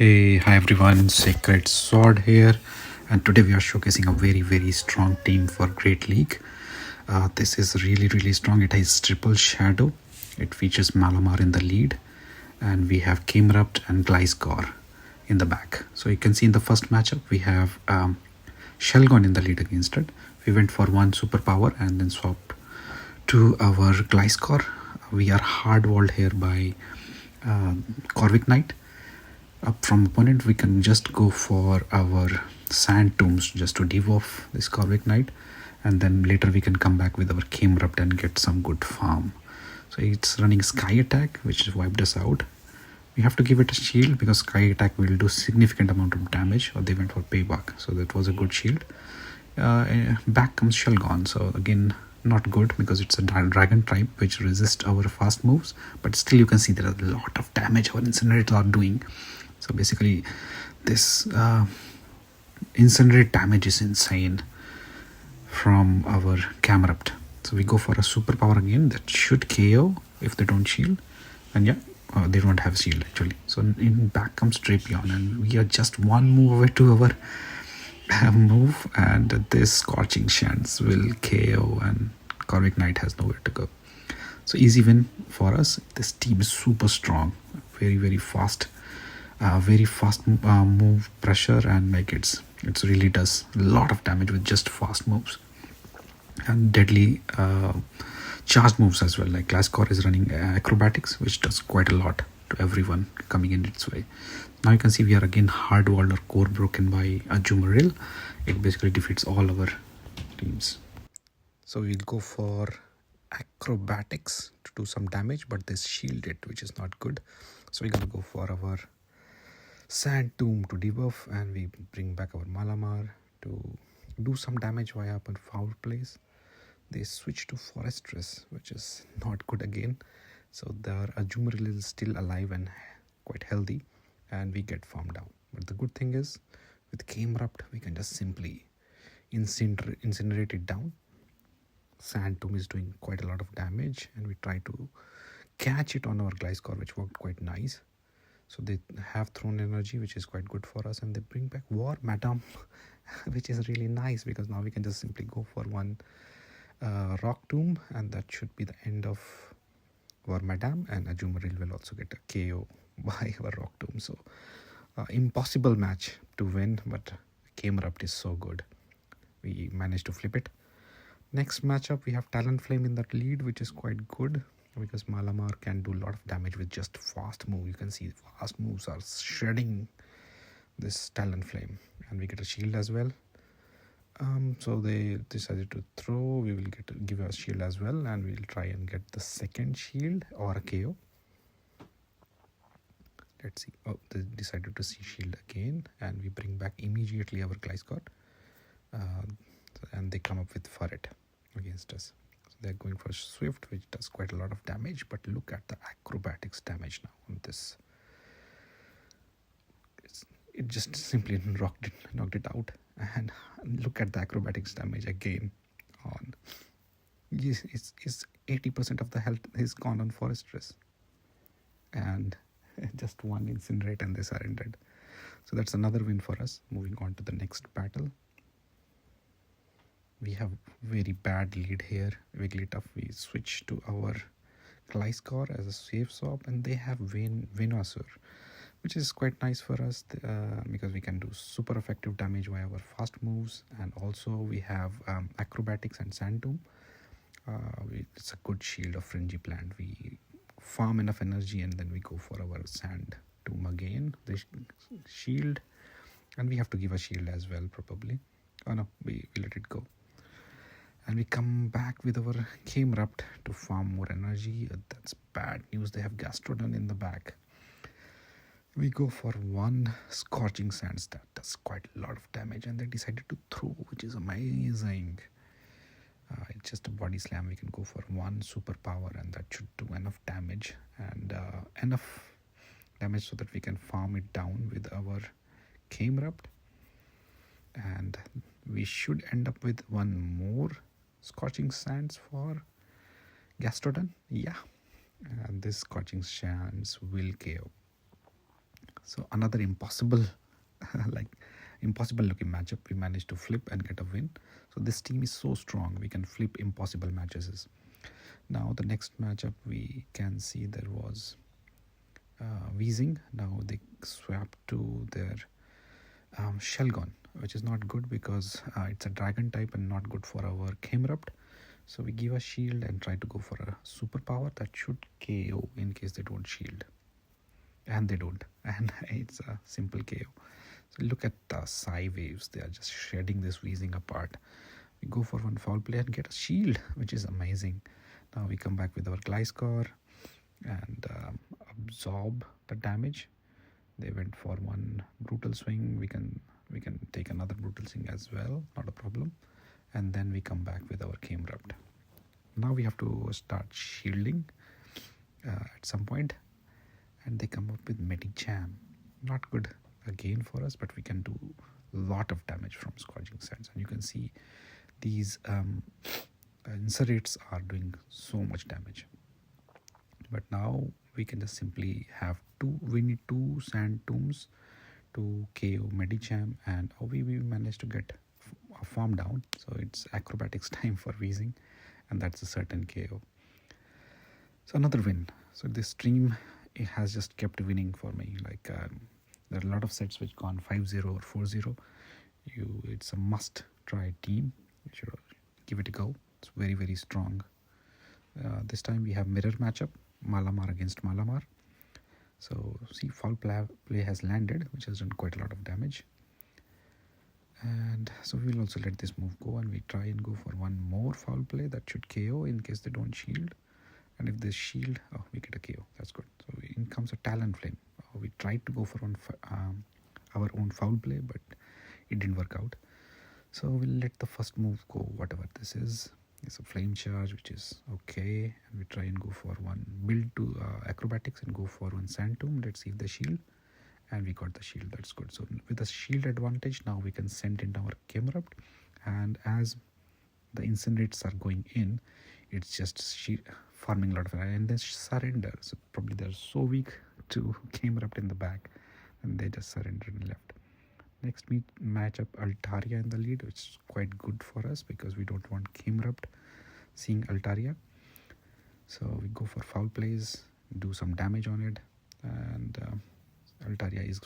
Hey, hi everyone, Sacred Sword here, and today we are showcasing a very strong team for Great League. This is really strong. It has triple shadow. It features Malamar in the lead, and we have Camerupt and Gliscor in the back. So you can see in the first matchup we have Shelgon in the lead against it. We went for one superpower and then swapped to our Gliscor. We are hard-walled here by Corvic Knight. Up from opponent, we can just go for our sand tombs just to debuff this Corvic Knight, and then later we can come back with our Camerupt and get some good farm. So it's running Sky Attack, which wiped us out. We have to give it a shield because Sky Attack will do significant amount of damage, or they went for payback, so that was a good shield. Back comes Shelgon, so again not good because it's a dragon type which resists our fast moves, but still you can see there are a lot of damage our incinerators are doing. So basically this incinerate damage is insane from our Camerupt. So we go for a superpower again that should KO if they don't shield, and yeah, they don't have shield actually. So in back comes Drapion, and we are just one move away to our move, and this Scorching Chance will KO, and Corvic Knight has nowhere to go. So easy win for us. This team is super strong, very fast. Very fast move pressure, and like it really does a lot of damage with just fast moves and deadly charged moves as well. Like Gliscor is running acrobatics, which does quite a lot to everyone coming in its way. Now you can see we are again hard walled or core broken by a Jumaril. It basically defeats all our teams. So we'll go for acrobatics to do some damage, but this shield it, which is not good. So we're gonna go for our Sand Tomb to debuff, and we bring back our Malamar to do some damage via upon foul plays. They switch to Forestress, which is not good again. So their Ajumaril is still alive and quite healthy, and we get farmed down. But the good thing is, with Camerupt, we can just simply incinerate it down. Sand Tomb is doing quite a lot of damage, and we try to catch it on our Gliscor, which worked quite nice. So they have thrown energy, which is quite good for us, and they bring back War Madam, which is really nice because now we can just simply go for one Rock Tomb, and that should be the end of War Madam, and Ajumaril will also get a KO by our Rock Tomb. So impossible match to win, but Camerupt is so good. We managed to flip it. Next matchup, we have Talonflame in that lead, which is quite good because Malamar can do a lot of damage with just fast move. You can see fast moves are shredding this Talonflame, and we get a shield as well. So they decided to throw. We will give a shield as well, and we'll try and get the second shield or a KO. Let's see. Oh, they decided to see shield again, and we bring back immediately our Gliscor, and they come up with Furret against us. They're going for Swift, which does quite a lot of damage, but look at the acrobatics damage now on this. It just simply knocked it out, and look at the acrobatics damage again on. It's 80% of the health is gone on Forestress, and just one incinerate and they surrendered. So that's another win for us. Moving on to the next battle. We have very bad lead here. Wigglytuff, we switch to our Gliscor as a safe swap, and they have Venusaur, which is quite nice for us because we can do super effective damage via our fast moves, and also we have acrobatics and Sand Tomb. It's a good shield of Fringy Plant. We farm enough energy and then we go for our Sand Tomb again. The shield, and we have to give a shield as well probably. Oh no, we let it go. And we come back with our Camerupt to farm more energy. That's bad news. They have Gastrodon in the back. We go for one Scorching Sands that does quite a lot of damage, and they decided to throw, which is amazing. It's just a body slam. We can go for one superpower, and that should do enough damage, and enough damage so that we can farm it down with our Camerupt. And we should end up with one more Scorching Sands for Gastrodon. Yeah, and this Scorching Sands will KO. So another impossible like impossible looking matchup we managed to flip and get a win. So this team is so strong, we can flip impossible matches. Now the next matchup we can see there was Weezing. Now they swapped to their Shelgon, which is not good because it's a dragon type and not good for our Camerupt. So we give a shield and try to go for a superpower that should KO in case they don't shield. And they don't, and it's a simple KO. So look at the Psy waves, they are just shredding this Weezing apart. We go for one foul play and get a shield, which is amazing. Now we come back with our Gliscor and absorb the damage. They went for one brutal swing. We can take another brutal swing as well, not a problem. And then we come back with our Camerupt. Now we have to start shielding at some point, and they come up with Medicham. Not good again for us, but we can do a lot of damage from Scorching Sands. And you can see these Incerates are doing so much damage. But now we can just simply have we need two Sand Tombs to KO Medicham, and we managed to get a farm down. So it's acrobatics time for Weezing, and that's a certain KO. So another win. So this stream, it has just kept winning for me. Like there are a lot of sets which gone 5-0 or 4-0. It's a must try team. You should give it a go. It's very, very strong. This time we have mirror matchup, Malamar against Malamar. So see, foul play has landed, which has done quite a lot of damage. And so we'll also let this move go, and we try and go for one more foul play that should KO in case they don't shield. And if they shield, we get a KO. That's good. So in comes a Talonflame. We tried to go for one our own foul play, but it didn't work out. So we'll let the first move go, whatever this is. It's a flame charge, which is okay. And we try and go for one build to acrobatics and go for one Sand Tomb. Let's see if they shield. And we got the shield. That's good. So with the shield advantage, now we can send in our Camerupt. And as the Incinerates are going in, it's just farming a lot of it. And then surrender. So probably they're so weak to Camerupt in the back, and they just surrendered and left. Next matchup, Altaria in the lead, which is quite good for us because we don't want Camerupt seeing Altaria. So we go for foul plays, do some damage on it, and Altaria is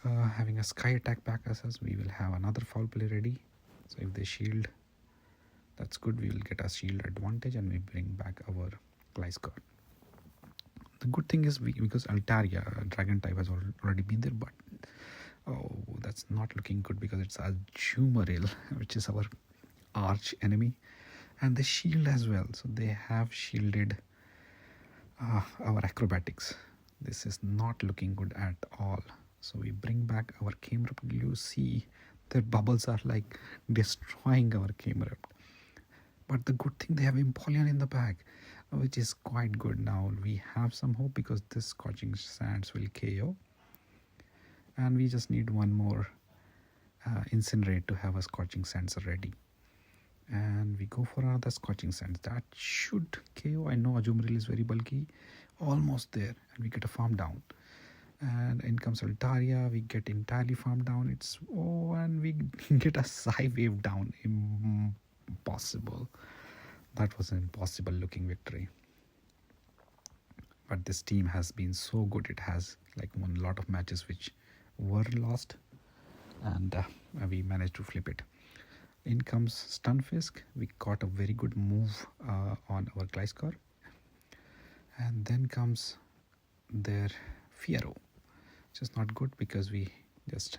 having a sky attack back as us. We will have another foul play ready. So if they shield, that's good. We will get a shield advantage, and we bring back our Gliscor. The good thing is because Altaria, dragon type, has already been there, but that's not looking good because it's a Jumaril, which is our arch enemy, and they shield as well. So they have shielded our acrobatics. This is not looking good at all. So we bring back our Camerupt. You see their bubbles are like destroying our Camerupt. But the good thing, they have Empoleon in the back, which is quite good. Now we have some hope because this Scorching Sands will KO. And we just need one more Incinerate to have a Scorching Sands ready. And we go for another Scorching Sands. That should KO. I know Ajumaril is very bulky. Almost there. And we get a farm down. And in comes Altaria. We get entirely farm down. And we get a Psy wave down. Impossible. That was an impossible looking victory. But this team has been so good. It has like won a lot of matches which were lost, and we managed to flip it. In comes Stunfisk. We got a very good move on our Gliscor. And then comes their Fiero, which is not good because we just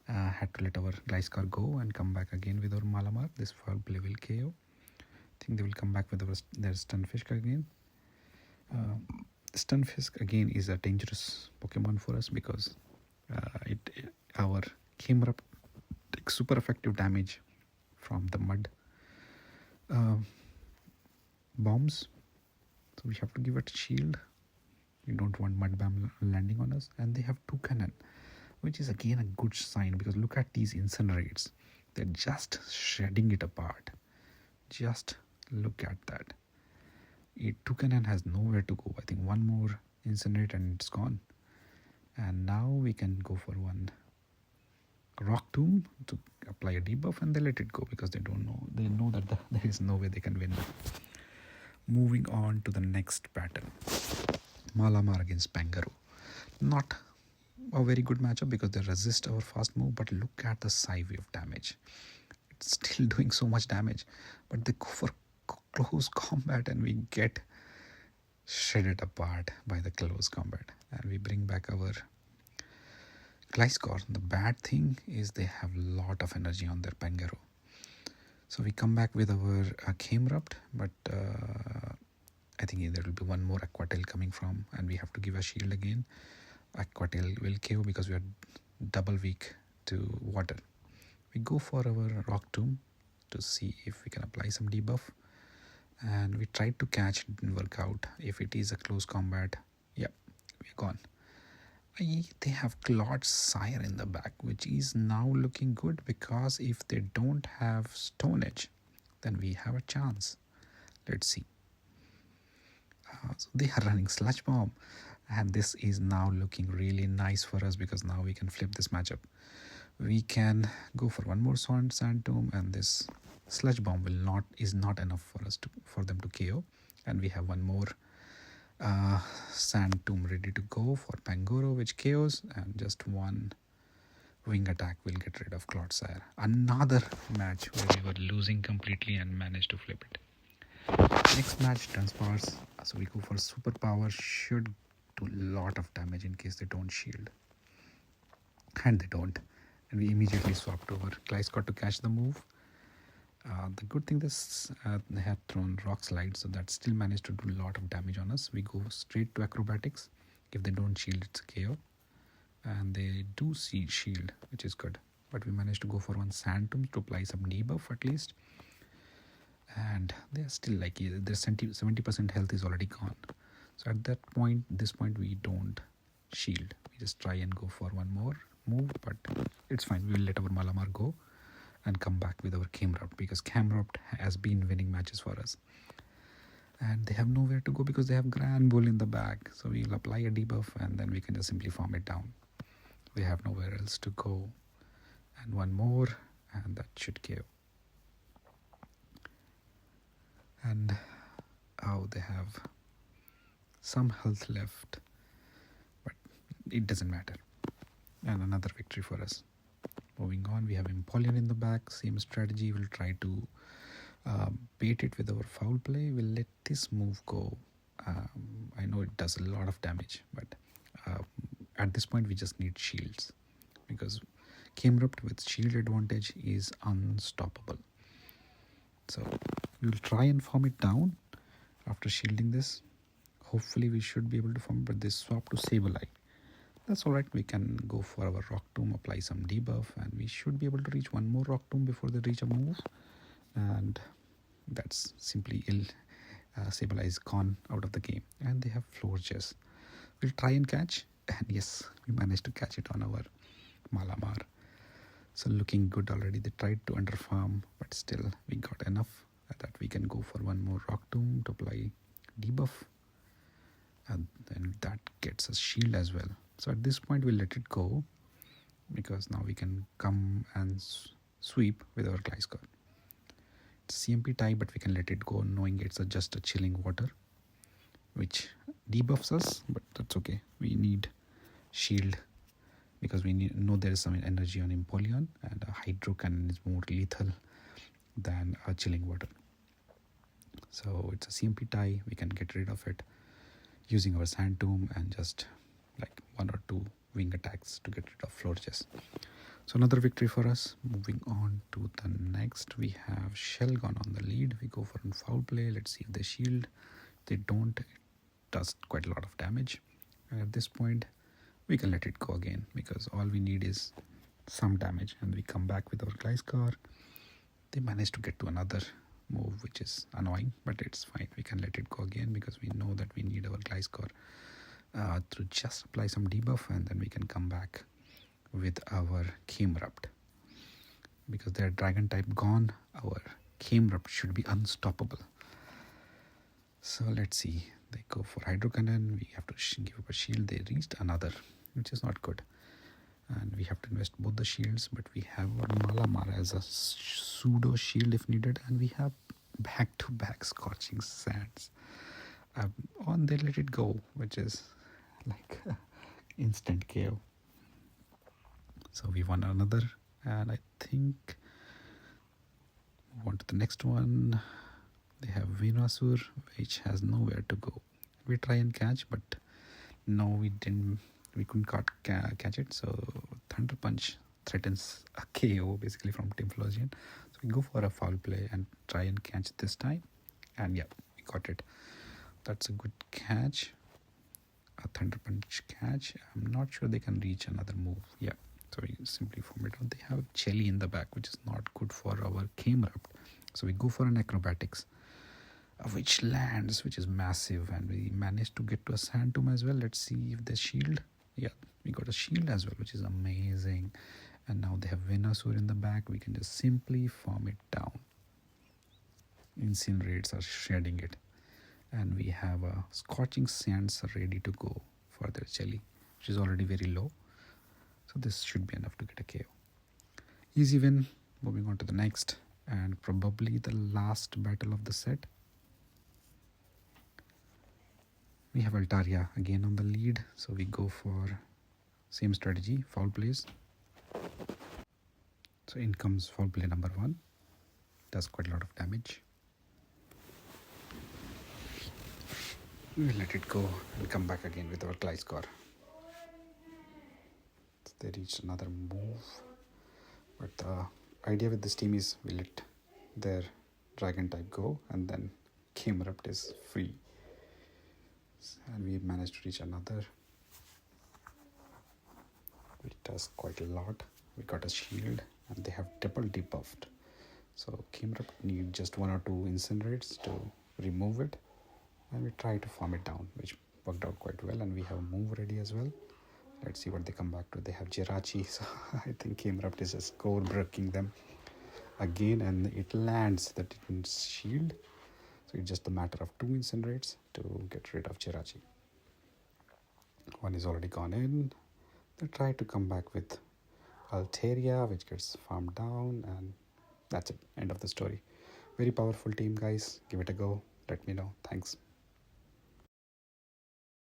had to let our Gliscor go and come back again with our Malamar. This foul play will KO. I think they will come back with their Stunfisk again. Stunfisk again is a dangerous Pokemon for us because our Camerupt takes super effective damage from the mud bombs. So we have to give it a shield. We don't want mud bomb landing on us. And they have two cannon, which is again a good sign because look at these Incinerates. They're just shredding it apart. Just look at that. Two cannon has nowhere to go. I think one more Incinerate and it's gone. And now we can go for one Rock Tomb to apply a debuff, and they let it go because they know that there is no way they can win. Moving on to the next battle, Malamar against Pangaru. Not a very good matchup because they resist our fast move, but look at the side wave damage. It's still doing so much damage, but they go for close combat and we get shredded apart by the close combat, and we bring back our Gliscor. The bad thing is they have a lot of energy on their Pangaru. So we come back with our Camerupt, but I think there will be one more Aquatail coming from, and we have to give a shield again. Aquatail will KO because we are double weak to water. We go for our Rock Tomb to see if we can apply some debuff, and we tried to catch, it didn't work out. If it is a close combat, yeah, we're gone. They have Claude Sire in the back, which is now looking good because if they don't have Stone Edge, then we have a chance. Let's see. So they are running Sludge Bomb, and this is now looking really nice for us because now we can flip this matchup. We can go for one more Sand Tomb, and this Sludge Bomb is not enough for them to KO, and we have one more Sand Tomb ready to go for Pangoro, which KOs, and just one wing attack will get rid of Claude Sire. Another match where we were losing completely and managed to flip it. Next match transpires, so we go for Superpower, should do a lot of damage in case they don't shield, and they don't, and we immediately swapped over Gliscor to catch the move. The good thing is they had thrown Rock Slide, so that still managed to do a lot of damage on us. We go straight to Acrobatics. If they don't shield, it's a KO, and they do see shield, which is good, but we managed to go for one Sand Tomb to apply some debuff at least, and they're still like their 70% health is already gone. So at this point we don't shield, we just try and go for one more move, but it's fine. We will let our Malamar go and come back with our Camerupt because Camerupt has been winning matches for us, and they have nowhere to go because they have Grand Bull in the back. So we will apply a debuff and then we can just simply farm it down. We have nowhere else to go, and one more, and that should KO. And they have some health left, but it doesn't matter, and another victory for us. Moving on, we have Empoleon in the back, same strategy. We'll try to bait it with our foul play. We'll let this move go. I know it does a lot of damage, but at this point we just need shields because Camerupt with shield advantage is unstoppable. So we will try and farm it down after shielding this. Hopefully we should be able to farm, but this swap to Sableye, that's alright. We can go for our Rock Tomb, apply some debuff, and we should be able to reach one more Rock Tomb before they reach a move, and that's simply ill. Sableye is gone out of the game, and they have Floor Chess. We'll try and catch, and yes, we managed to catch it on our Malamar. So looking good already. They tried to underfarm, but still we got enough that we can go for one more Rock Tomb to apply debuff, and then that gets us shield as well. So at this point we'll let it go because now we can come and sweep with our Gliscor. It's CMP tie, but we can let it go knowing it's just a chilling water which debuffs us, but that's okay. We need shield because we know there is some energy on Empoleon, and a Hydro Cannon is more lethal than a chilling water. So it's a CMP tie, we can get rid of it using our Sand Tomb and just like one or two wing attacks to get rid of Floor Chess. So another victory for us. Moving on to the next, we have Shelgon on the lead. We go for a foul play. Let's see if they shield. If they don't, it does quite a lot of damage, and at this point we can let it go again because all we need is some damage, and we come back with our Gliscor. They managed to get to another move, which is annoying, but it's fine. We can let it go again because we know that we need our Gliscor to just apply some debuff, and then we can come back with our Camerupt. Because their dragon type gone, our Camerupt should be unstoppable. So let's see. They go for Hydro Cannon. We have to give up a shield. They reached another which is not good. And we have to invest both the shields, but we have our Malamar as a pseudo shield if needed, and we have back-to-back Scorching Sands. On they let it go, which is like instant KO. So we won another, and I think move on to the next one. They have Venusaur, which has nowhere to go. We try and catch, but no, we didn't. We couldn't catch it. So Thunder Punch threatens a KO basically from Typhlosion. So we go for a foul play and try and catch this time. And yeah, we got it. That's a good catch. A Thunder Punch catch. I'm not sure they can reach another move. Yeah. So we simply form it out. They have Jelly in the back, which is not good for our Camerupt. So we go for an Acrobatics, which lands, which is massive, and we managed to get to a Sand Tomb as well. Let's see if the shield. Yeah, we got a shield as well, which is amazing. And now they have Venusaur in the back. We can just simply farm it down. Incinerates are shredding it. And we have a Scorching Sands ready to go for their Jelly, which is already very low. So this should be enough to get a KO. Easy win. Moving on to the next, and probably the last battle of the set. We have Altaria again on the lead, so we go for same strategy, foul plays. So in comes foul play number 1. Does quite a lot of damage. We will let it go and come back again with our Gliscor. So they reached another move, but the idea with this team is we let their dragon type go, and then Camerupt is free. And we managed to reach another, which does quite a lot. We got a shield, and they have double debuffed. So Camerupt need just 1 or 2 incinerates to remove it, and we try to farm it down, which worked out quite well. And we have a move ready as well. Let's see what they come back to. They have Jirachi, so I think Camerupt is just core breaking them again, and it lands the Titan's shield. So it's just a matter of 2 incinerates to get rid of Jirachi. One is already gone in. They try to come back with Altaria, which gets farmed down, and that's it. End of the story. Very powerful team, guys. Give it a go. Let me know. Thanks.